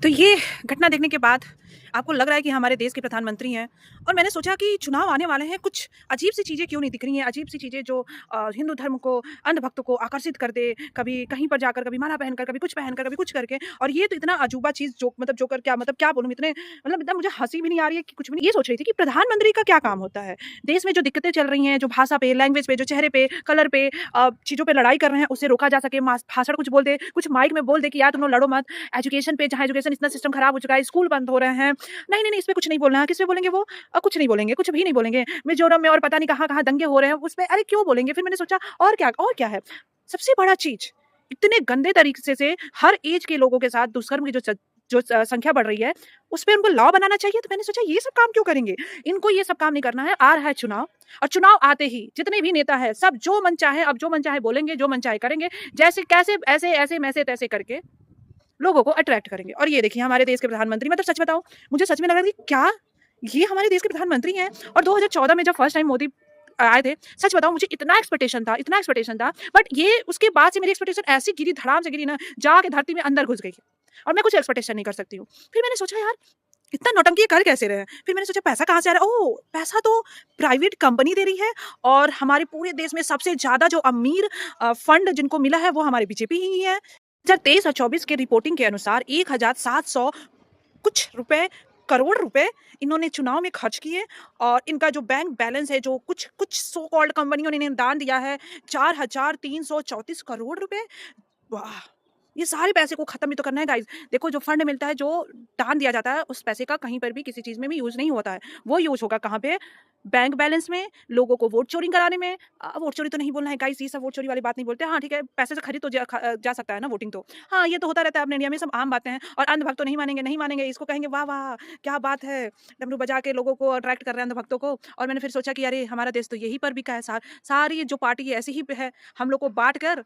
तो ये घटना देखने के बाद आपको लग रहा है कि हमारे देश के प्रधानमंत्री हैं और मैंने सोचा कि चुनाव आने वाले हैं, कुछ अजीब-सी चीज़ें क्यों नहीं दिख रही हैं? अजीब-सी चीज़ें जो हिंदू धर्म को, अंधभक्तों को आकर्षित कर दे, कभी कहीं पर जाकर, कभी माला पहनकर, कभी कुछ पहनकर, कभी कुछ करके। और ये तो इतना अजूबा चीज़ जो मतलब जोकर क्या मतलब क्या बोलूँ, इतने मतलब एकदम मुझे हँसी भी नहीं आ रही है कि कुछ भी नहीं। ये सोच रही थी कि प्रधानमंत्री का क्या काम होता है? देश में जो दिक्कतें चल रही हैं, जो भाषा पे, लैंग्वेज पे, जो चेहरे पे, कलर पे चीज़ों पे लड़ाई कर रहे हैं, उससे रोका जा सके। मास भाषण कुछ बोल दे, कुछ माइक में बोल दे कि यार तुम लोग लड़ो मत। एजुकेशन पे, जहाँ एजुकेशन इतना सिस्टम खराब हो चुका है, स्कूल बंद हो रहे हैं। नहीं, नहीं, नहीं, इस पे कुछ नहीं बोलना है। किस पे बोलेंगे वो? कुछ नहीं बोलेंगे, कुछ भी नहीं बोलेंगे। मिज़ोरम में और पता नहीं कहाँ-कहाँ दंगे हो रहे हैं, उसमें अरे क्यों बोलेंगे? फिर मैंने सोचा और क्या है? सबसे बड़ा चीज़, इतने गंदे तरीके से हर ऐज के लोगों के साथ दुष्कर्म की जो संख्या बढ़ रही है, उस पे उनको लॉ बनाना चाहिए। तो मैंने सोचा ये सब काम क्यों करेंगे? इनको ये सब काम नहीं करना है। आ रहा है चुनाव और चुनाव आते ही जितने भी नेता हैं, सब जो मन चाहे अब जो मन चाहे बोलेंगे, जो मन चाहे करेंगे। जैसे कैसे ऐसे, ऐसे, मैसे तैसे करके लोगों को अट्रैक्ट करेंगे। और ये देखिए हमारे देश के प्रधानमंत्री, मतलब सच बताऊँ, मुझे सच में लगा कि क्या ये हमारे देश के प्रधानमंत्री हैं? और 2014 में जब फर्स्ट टाइम मोदी आए थे, सच बताऊँ मुझे इतना एक्सपेक्टेशन था, बट ये उसके बाद से मेरी एक्सपेक्टेशन ऐसी गिरी, धड़ाम से गिरी ना, जाके धरती में अंदर घुस गई और मैं कुछ एक्सपेक्टेशन नहीं कर सकती हूँ। फिर मैंने सोचा यार इतना नौटंकी ये कर कैसे रहे हैं? फिर मैंने सोचा पैसा कहाँ से आ रहा है? ओह! पैसा तो प्राइवेट कंपनी दे रही है और हमारे पूरे देश में सबसे ज़्यादा जो अमीर फंड जिनको मिला है वो हमारी बीजेपी ही है। 2023 और 24 के रिपोर्टिंग के अनुसार 1700 कुछ रुपए करोड़ रुपए इन्होंने चुनाव में खर्च किए और इनका जो बैंक बैलेंस है, जो कुछ कुछ सो कॉल्ड कंपनियों ने इन्हें दान दिया है, 4334 करोड़ रुपए। वाह! ये सारे पैसे को खत्म भी तो करना है गाइज़। देखो जो फंड मिलता है, जो दान दिया जाता है, उस पैसे का कहीं पर भी किसी चीज़ में भी यूज़ नहीं होता है। वो यूज़ होगा कहाँ पे? बैंक बैलेंस में, लोगों को वोट चोरी कराने में। वोट चोरी तो नहीं बोलना है गाइज़, ये सब वोट चोरी वाली बात नहीं बोलते। हाँ, ठीक है, पैसे से खरीद तो जा सकता है ना वोटिंग तो। हाँ, ये तो होता रहता है अपने इंडिया में, सब आम बातें हैं। और अंधभक्त तो नहीं मानेंगे, इसको कहेंगे वाह, वाह! क्या बात है, डमरू बजा के लोगों को अट्रैक्ट कर रहे हैं अंधभक्तों को। और मैंने फिर सोचा कि अरे! हमारा देश तो यहीं पर भी का है, सारी जो पार्टी ऐसी ही पे है, हम लोग को बाँट कर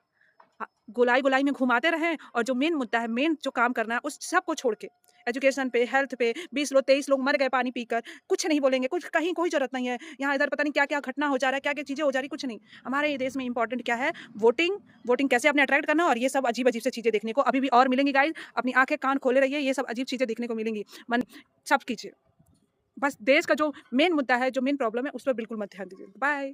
गोलाई-गोलाई में घुमाते रहें और जो मेन मुद्दा है, मेन जो काम करना है, उस सब को छोड़ के एजुकेशन पे, हेल्थ पे 20 लोग 23 लोग मर गए पानी पीकर, कुछ नहीं बोलेंगे, कुछ कहीं कोई ज़रूरत नहीं है। यहाँ इधर पता नहीं क्या-क्या घटना हो जा रहा है, क्या-क्या चीज़ें हो जा रही, कुछ नहीं। हमारे ये देश में इम्पोर्टेंट क्या है? वोटिंग, वोटिंग कैसे आपने अट्रैक्ट करना है और ये सब अजीब-अजीब से चीज़ें देखने को अभी भी और मिलेंगी गाइज़। अपनी आँखें कान खोले रहिए, ये सब अजीब चीज़ें देखने को मिलेंगी। मन सब कीजिए। बस देश का जो मेन मुद्दा है, जो मेन प्रॉब्लम है, उस पर बिल्कुल मत ध्यान दीजिए। बाय।